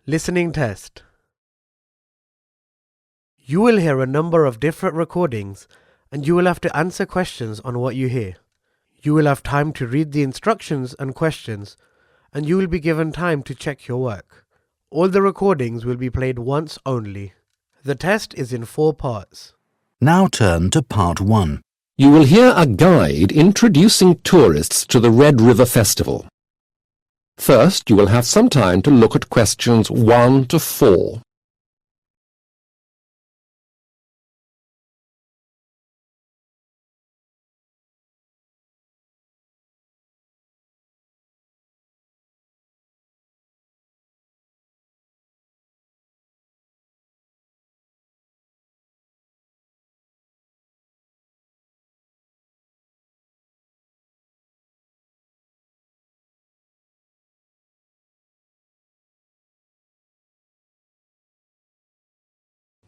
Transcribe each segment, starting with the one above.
Listening test. You will hear a number of different recordings and you will have to answer questions on what you hear. You will have time to read the instructions and questions and you will be given time to check your work. All the recordings will be played once only. The test is in 4 parts. Now turn to part 1. You will hear a guide introducing tourists to the Red River Festival. First, you will have some time to look at questions 1 to 4.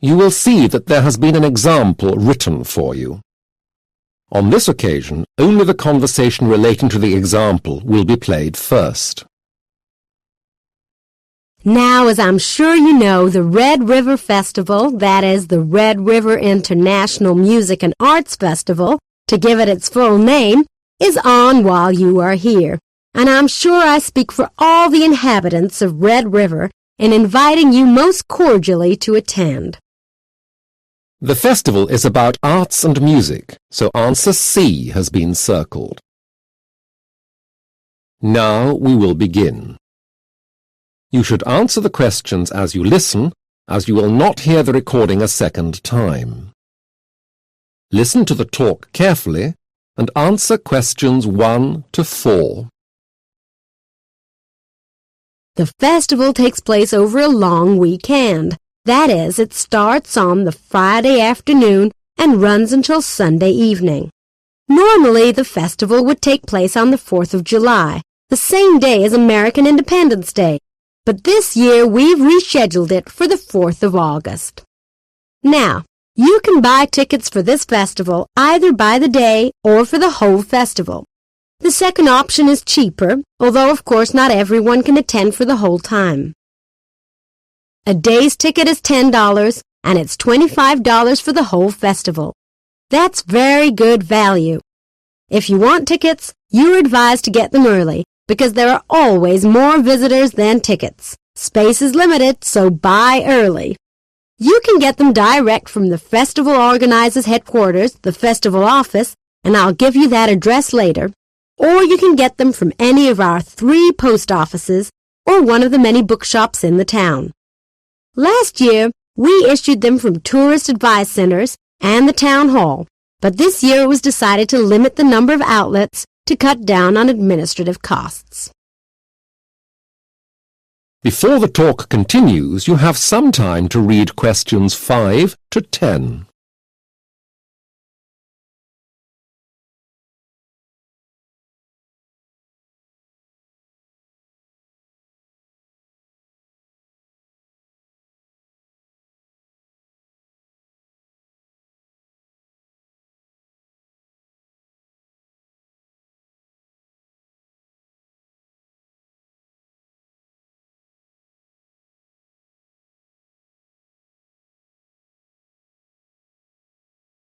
You will see that there has been an example written for you. On this occasion, only the conversation relating to the example will be played first. Now, as I'm sure you know, the Red River Festival, that is the Red River International Music and Arts Festival, to give it its full name, is on while you are here. And I'm sure I speak for all the inhabitants of Red River in inviting you most cordially to attend. The festival is about arts and music, so answer C has been circled. Now we will begin. You should answer the questions as you listen, as you will not hear the recording a second time. Listen to the talk carefully and answer questions 1 to 4. The festival takes place over a long weekend. That is, it starts on the Friday afternoon and runs until Sunday evening. Normally, the festival would take place on the 4th of July, the same day as American Independence Day, but this year we've rescheduled it for the 4th of August. Now, you can buy tickets for this festival either by the day or for the whole festival. The second option is cheaper, although of course not everyone can attend for the whole time. A day's ticket is $10, and it's $25 for the whole festival. That's very good value. If you want tickets, you're advised to get them early, because there are always more visitors than tickets. Space is limited, so buy early. You can get them direct from the festival organizer's headquarters, the festival office, and I'll give you that address later, or you can get them from any of our 3 post offices or one of the many bookshops in the town. Last year, we issued them from tourist advice centers and the town hall, but this year it was decided to limit the number of outlets to cut down on administrative costs. Before the talk continues, you have some time to read questions 5 to 10.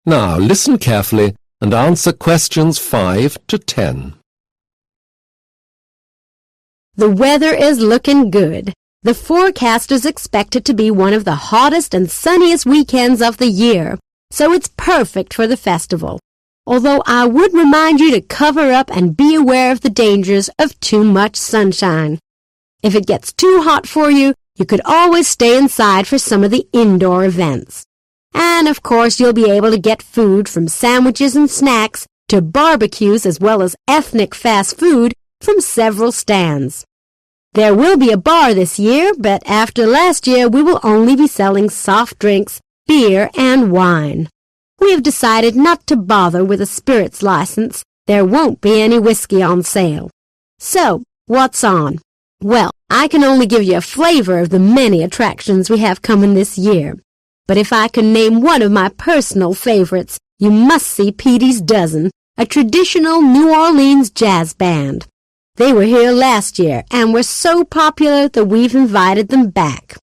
Now listen carefully and answer questions 5 to 10. The weather is looking good. The forecasters expect it to be one of the hottest and sunniest weekends of the year, so it's perfect for the festival. Although I would remind you to cover up and be aware of the dangers of too much sunshine. If it gets too hot for you, you could always stay inside for some of the indoor events. And, of course, you'll be able to get food from sandwiches and snacks to barbecues as well as ethnic fast food from several stands. There will be a bar this year, but after last year we will only be selling soft drinks, beer, and wine. We have decided not to bother with a spirits license. There won't be any whiskey on sale. So, what's on? Well, I can only give you a flavor of the many attractions we have coming this year. But if I can name one of my personal favorites, you must see Petey's Dozen, a traditional New Orleans jazz band. They were here last year and were so popular that we've invited them back.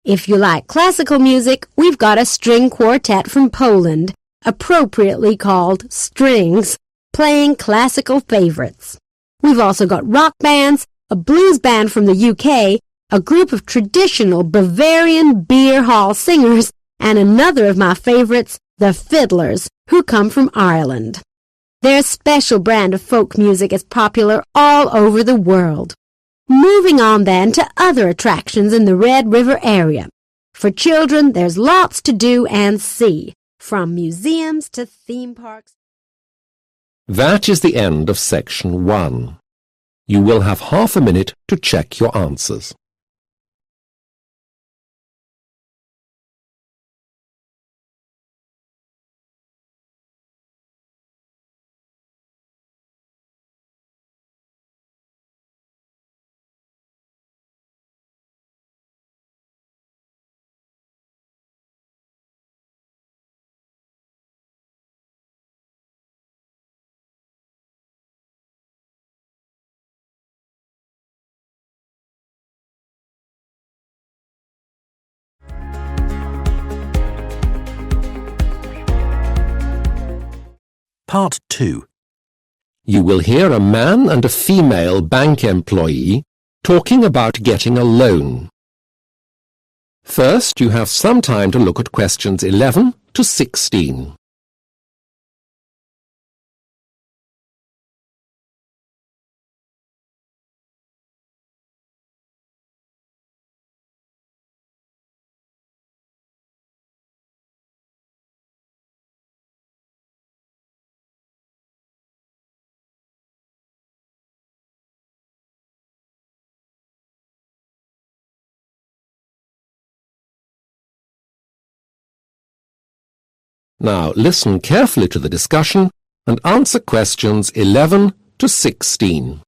If you like classical music, we've got a string quartet from Poland, appropriately called Strings, playing classical favorites. We've also got rock bands, a blues band from the UK, a group of traditional Bavarian beer hall singers, and another of my favorites, the Fiddlers, who come from Ireland. Their special brand of folk music is popular all over the world. Moving on then to other attractions in the Red River area. For children, there's lots to do and see, from museums to theme parks. That is the end of section 1. You will have half a minute to check your answers. Part 2. You will hear a man and a female bank employee talking about getting a loan. First, you have some time to look at questions 11 to 16. Now listen carefully to the discussion and answer questions 11 to 16.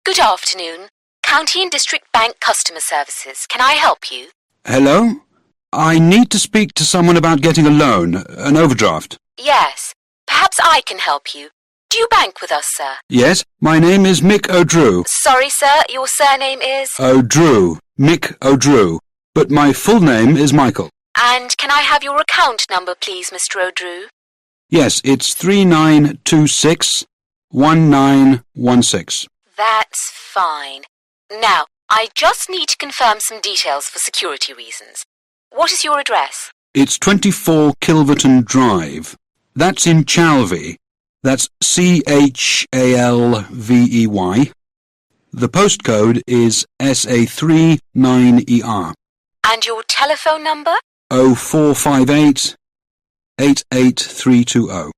Good afternoon. County and District Bank Customer Services. Can I help you? Hello? I need to speak to someone about getting a loan, an overdraft. Yes. Perhaps I can help you. Do you bank with us, sir? Yes, my name is Mick O'Drew. Sorry, sir, your surname is? O'Drew. Mick O'Drew. But my full name is Michael. And can I have your account number, please, Mr. O'Drew? Yes, it's 39261916. That's fine. Now, I just need to confirm some details for security reasons. What is your address? It's 24 Kilverton Drive. That's in Chalvey. That's Chalvey. The postcode is SA39ER. And your telephone number? 0458 88320.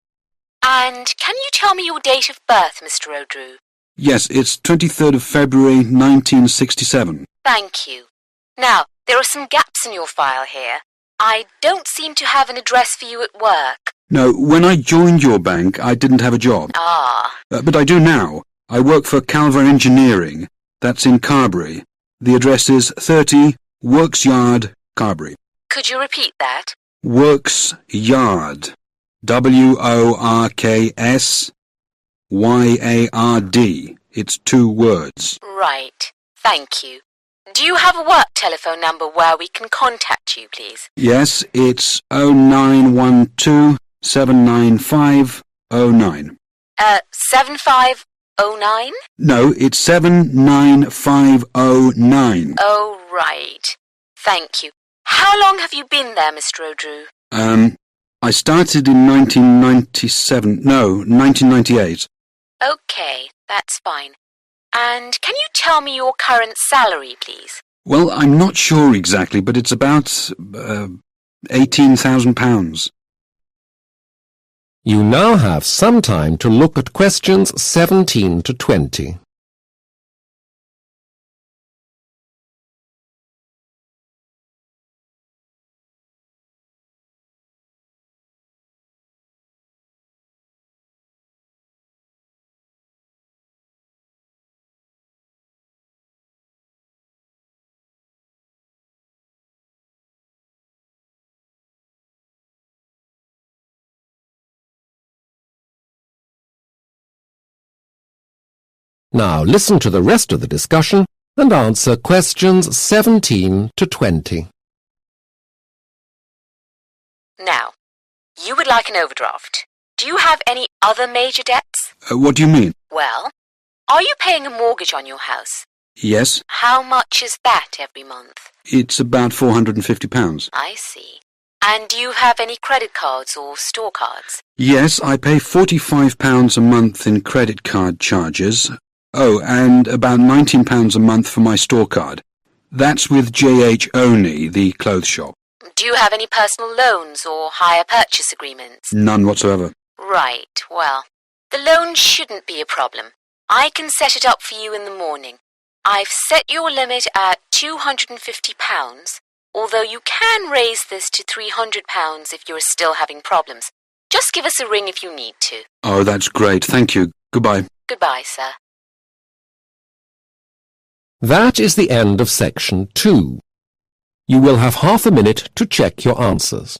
And can you tell me your date of birth, Mr. O'Drew? Yes, it's 23rd of February 1967. Thank you. Now, there are some gaps in your file here. I don't seem to have an address for you at work. No, when I joined your bank, I didn't have a job. Ah. But I do now. I work for Calver Engineering. That's in Carbury. The address is 30 Works Yard, Carbury. Could you repeat that? Works Yard. WORKSYARD. It's 2 words. Right. Thank you. Do you have a work telephone number where we can contact you, please? Yes, it's 0912 79509. 7509? No, it's 79509. Oh, right. Thank you. How long have you been there, Mr. O'Drew? I started in 1998. Okay, that's fine. And can you tell me your current salary, please? Well, I'm not sure exactly, but it's about £18,000. You now have some time to look at questions 17 to 20. Now listen to the rest of the discussion and answer questions 17 to 20. Now, you would like an overdraft. Do you have any other major debts? What do you mean? Well, are you paying a mortgage on your house? Yes, How much is that every month? it's about £450. I see. And do you have any credit cards or store cards? Yes, I pay £45 a month in credit card charges. Oh, and about £19 a month for my store card. That's with JH only, the clothes shop. Do you have any personal loans or hire purchase agreements? None whatsoever. Right, well, the loan shouldn't be a problem. I can set it up for you in the morning. I've set your limit at £250, although you can raise this to £300 if you're still having problems. Just give us a ring if you need to. Oh, that's great. Thank you. Goodbye. Goodbye, sir. That is the end of section 2. You will have half a minute to check your answers.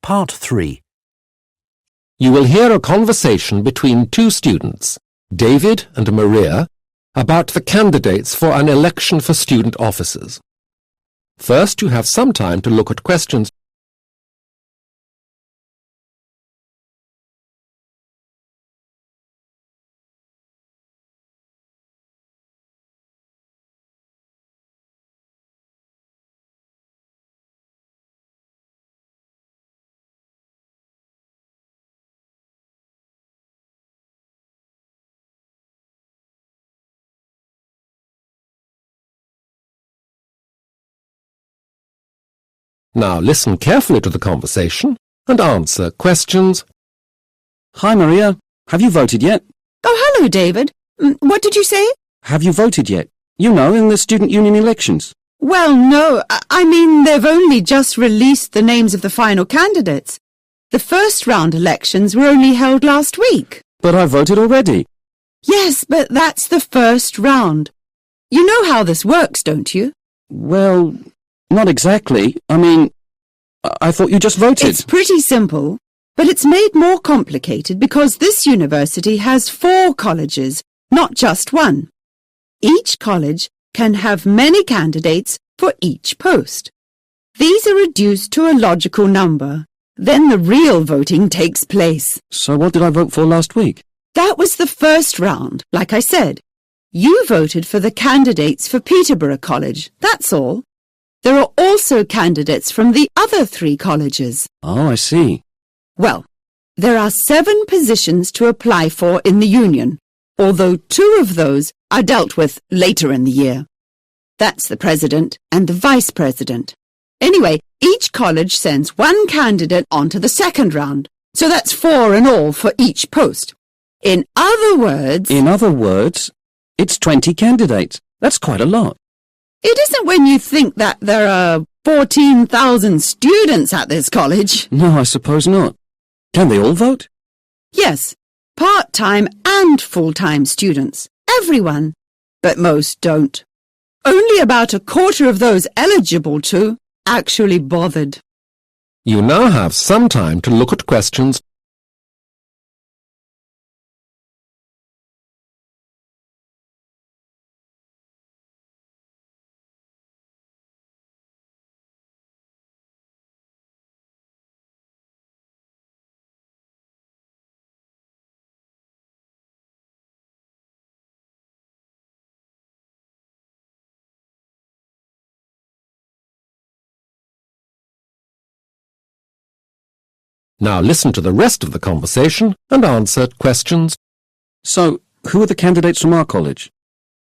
Part 3. You will hear a conversation between two students, David and Maria, about the candidates for an election for student officers. First, you have some time to look at questions Now listen carefully to the conversation and answer questions. Hi, Maria. Have you voted yet? Oh, hello, David. What did you say? Have you voted yet? You know, in the student union elections. Well, no. I mean, they've only just released the names of the final candidates. The first round elections were only held last week. But I voted already. Yes, but that's the first round. You know how this works, don't you? Well, not exactly. I mean, I thought you just voted. It's pretty simple, but it's made more complicated because this university has 4 colleges, not just one. Each college can have many candidates for each post. These are reduced to a logical number. Then the real voting takes place. So what did I vote for last week? That was the first round, like I said. You voted for the candidates for Peterborough College, that's all. There are also candidates from the other 3 colleges. Oh, I see. Well, there are 7 positions to apply for in the union, although 2 of those are dealt with later in the year. That's the president and the vice president. Anyway, each college sends 1 candidate on to the second round, so that's 4 in all for each post. In other words, it's 20 candidates. That's quite a lot. it isn't when you think that there are 14,000 students at this college. No, I suppose not. Can they all vote? Yes, part-time and full-time students. Everyone. But most don't. Only about a quarter of those eligible to actually bothered. You now have some time to look at questions. Now listen to the rest of the conversation and answer questions. So, who are the candidates from our college?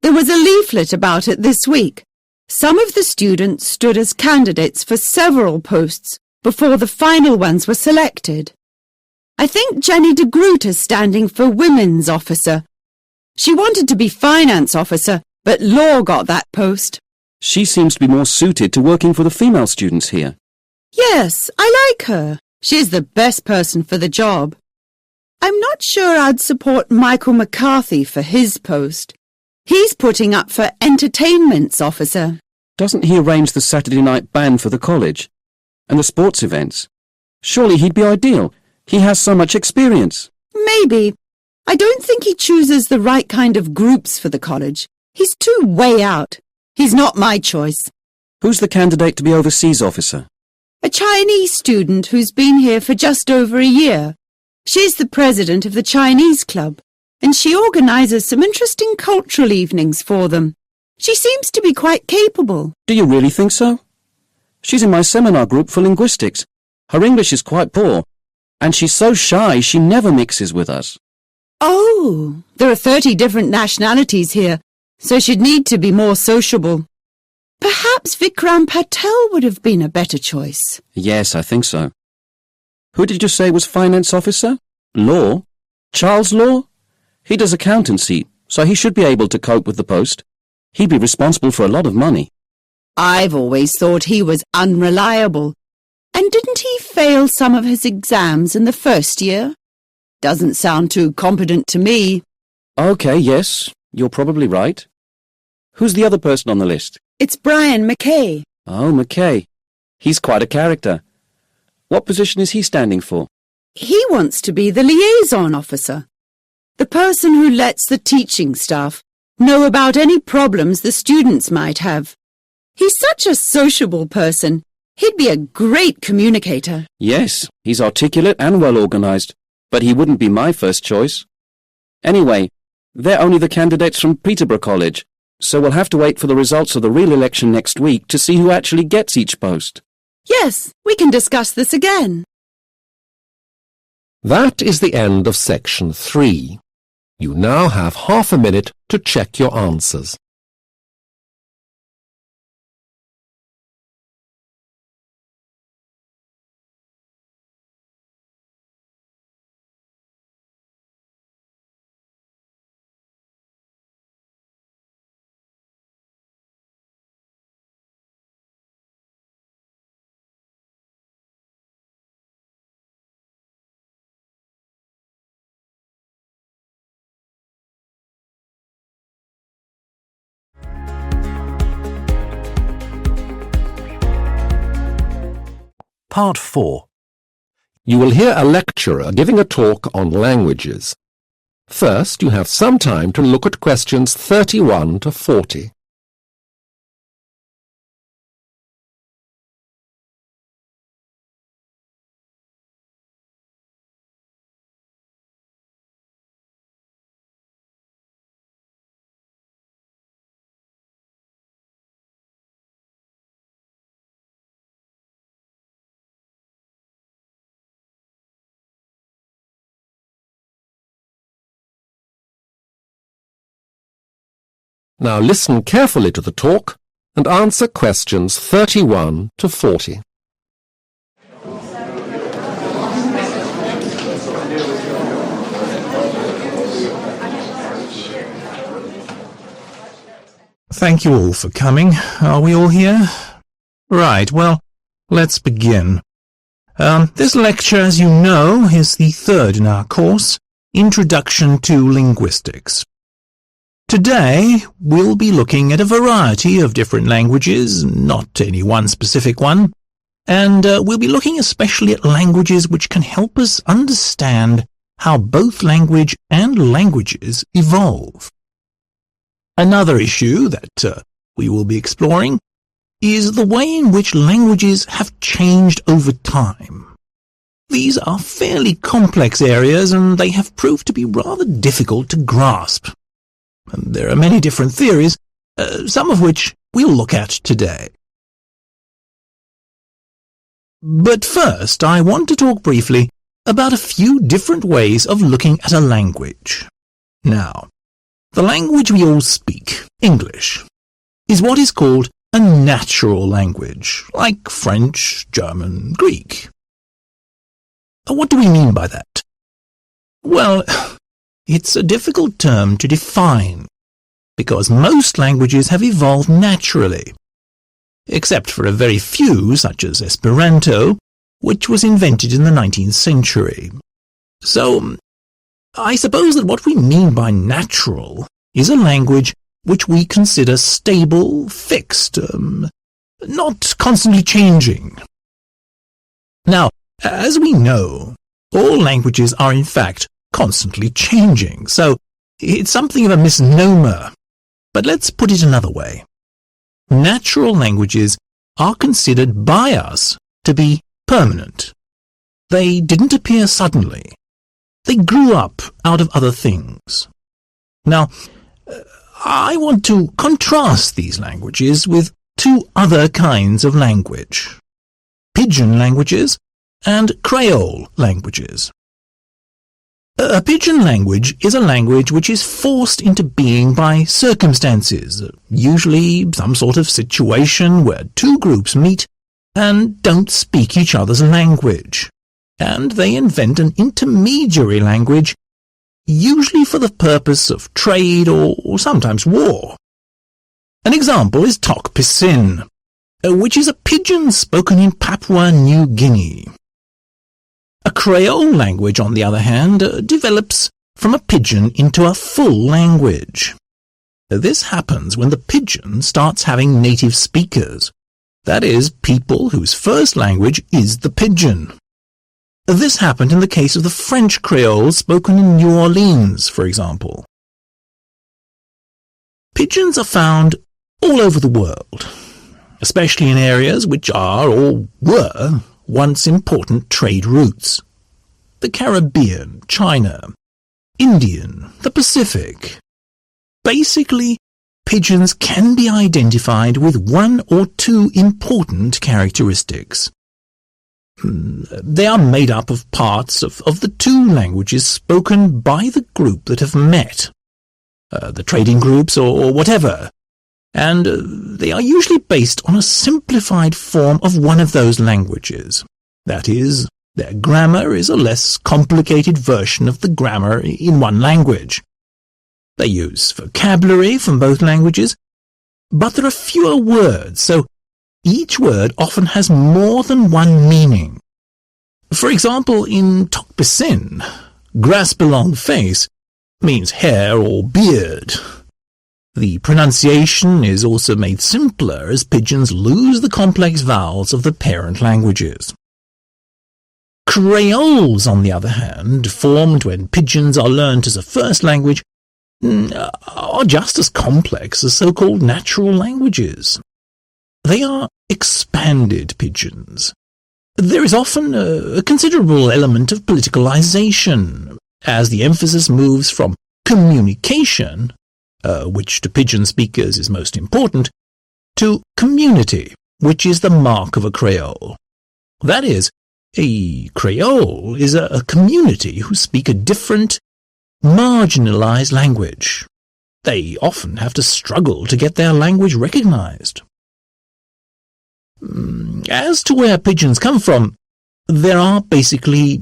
There was a leaflet about it this week. Some of the students stood as candidates for several posts before the final ones were selected. I think Jenny de Groot is standing for Women's Officer. She wanted to be Finance Officer, but Law got that post. She seems to be more suited to working for the female students here. Yes, I like her. She's the best person for the job. I'm not sure I'd support Michael McCarthy for his post. He's putting up for Entertainments Officer. Doesn't he arrange the Saturday night band for the college? And the sports events? Surely he'd be ideal. He has so much experience. Maybe. I don't think he chooses the right kind of groups for the college. He's too way out. He's not my choice. Who's the candidate to be overseas officer? A Chinese student who's been here for just over a year. She's the president of the Chinese club, and she organises some interesting cultural evenings for them. She seems to be quite capable. Do you really think so? She's in my seminar group for linguistics. Her English is quite poor, and she's so shy she never mixes with us. Oh, there are 30 different nationalities here, so she'd need to be more sociable. Perhaps Vikram Patel would have been a better choice. Yes, I think so. Who did you say was finance officer? Law? Charles Law? He does accountancy, so he should be able to cope with the post. He'd be responsible for a lot of money. I've always thought he was unreliable. And didn't he fail some of his exams in the first year? Doesn't sound too competent to me. OK, yes, you're probably right. Who's the other person on the list? It's Brian McKay. Oh, McKay. He's quite a character. What position is he standing for? He wants to be the liaison officer. The person who lets the teaching staff know about any problems the students might have. He's such a sociable person. He'd be a great communicator. Yes, he's articulate and well organised, but he wouldn't be my first choice. Anyway, they're only the candidates from Peterborough College, so we'll have to wait for the results of the real election next week to see who actually gets each post. Yes, we can discuss this again. That is the end of section 3. You now have half a minute to check your answers. Part 4. You will hear a lecturer giving a talk on languages. First, you have some time to look at questions 31 to 40. Now listen carefully to the talk and answer questions 31 to 40. Thank you all for coming. Are we all here? Right, well, let's begin. This lecture, as you know, is the third in our course, Introduction to Linguistics. Today, we'll be looking at a variety of different languages, not any one specific one, and we'll be looking especially at languages which can help us understand how both language and languages evolve. Another issue that we will be exploring is the way in which languages have changed over time. These are fairly complex areas and they have proved to be rather difficult to grasp. And there are many different theories, some of which we'll look at today. But first, I want to talk briefly about a few different ways of looking at a language. Now, the language we all speak, English, is what is called a natural language, like French, German, Greek. What do we mean by that? Well, it's a difficult term to define, because most languages have evolved naturally, except for a very few, such as Esperanto, which was invented in the 19th century. So, I suppose that what we mean by natural is a language which we consider stable, fixed, not constantly changing. Now, as we know, all languages are in fact constantly changing, so it's something of a misnomer. But let's put it another way. Natural languages are considered by us to be permanent. They didn't appear suddenly. They grew up out of other things. Now, I want to contrast these languages with two other kinds of language: Pidgin languages and Creole languages. A Pidgin language is a language which is forced into being by circumstances, usually some sort of situation where two groups meet and don't speak each other's language, and they invent an intermediary language, usually for the purpose of trade or sometimes war. An example is Tok Pisin, which is a pidgin spoken in Papua New Guinea. A Creole language, on the other hand, develops from a pidgin into a full language. This happens when the pidgin starts having native speakers, that is, people whose first language is the pidgin. This happened in the case of the French Creole spoken in New Orleans, for example. Pidgins are found all over the world, especially in areas which are or were once important trade routes: the Caribbean, China, Indian, the Pacific. Basically, pidgins can be identified with one or two important characteristics. They are made up of parts of the two languages spoken by the group that have met, the trading groups or whatever, and they are usually based on a simplified form of one of those languages. That is, their grammar is a less complicated version of the grammar in one language. They use vocabulary from both languages, but there are fewer words, so each word often has more than one meaning. For example, in Tok Pisin, grass-belong face means hair or beard. The pronunciation is also made simpler as pidgins lose the complex vowels of the parent languages. Creoles, on the other hand, formed when pidgins are learnt as a first language, are just as complex as so-called natural languages. They are expanded pidgins. There is often a considerable element of politicalization, as the emphasis moves from communication, which to pidgin speakers is most important, to community, which is the mark of a Creole. That is, a Creole is a community who speak a different, marginalized language. They often have to struggle to get their language recognized. As to where pidgins come from, there are basically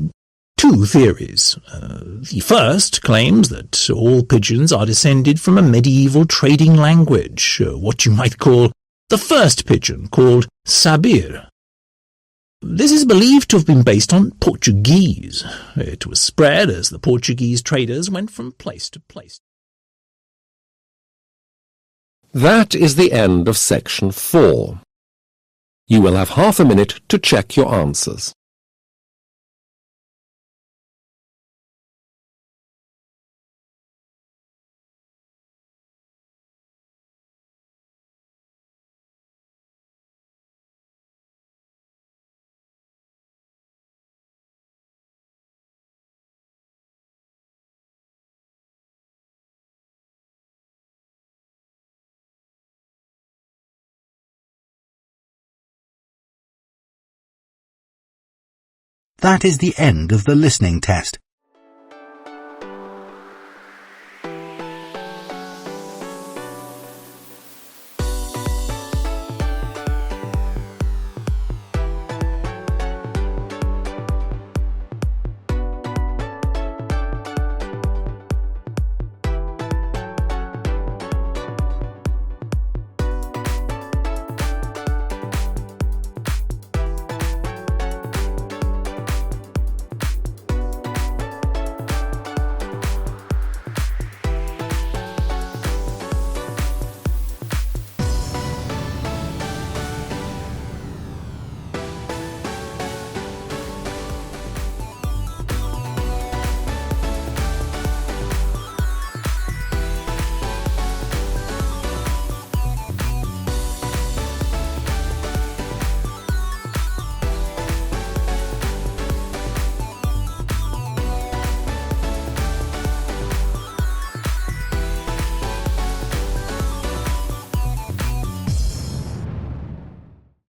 two theories. The first claims that all pidgins are descended from a medieval trading language, what you might call the first pidgin, called Sabir. This is believed to have been based on Portuguese. It was spread as the Portuguese traders went from place to place. That is the end of section 4. You will have half a minute to check your answers. That is the end of the listening test.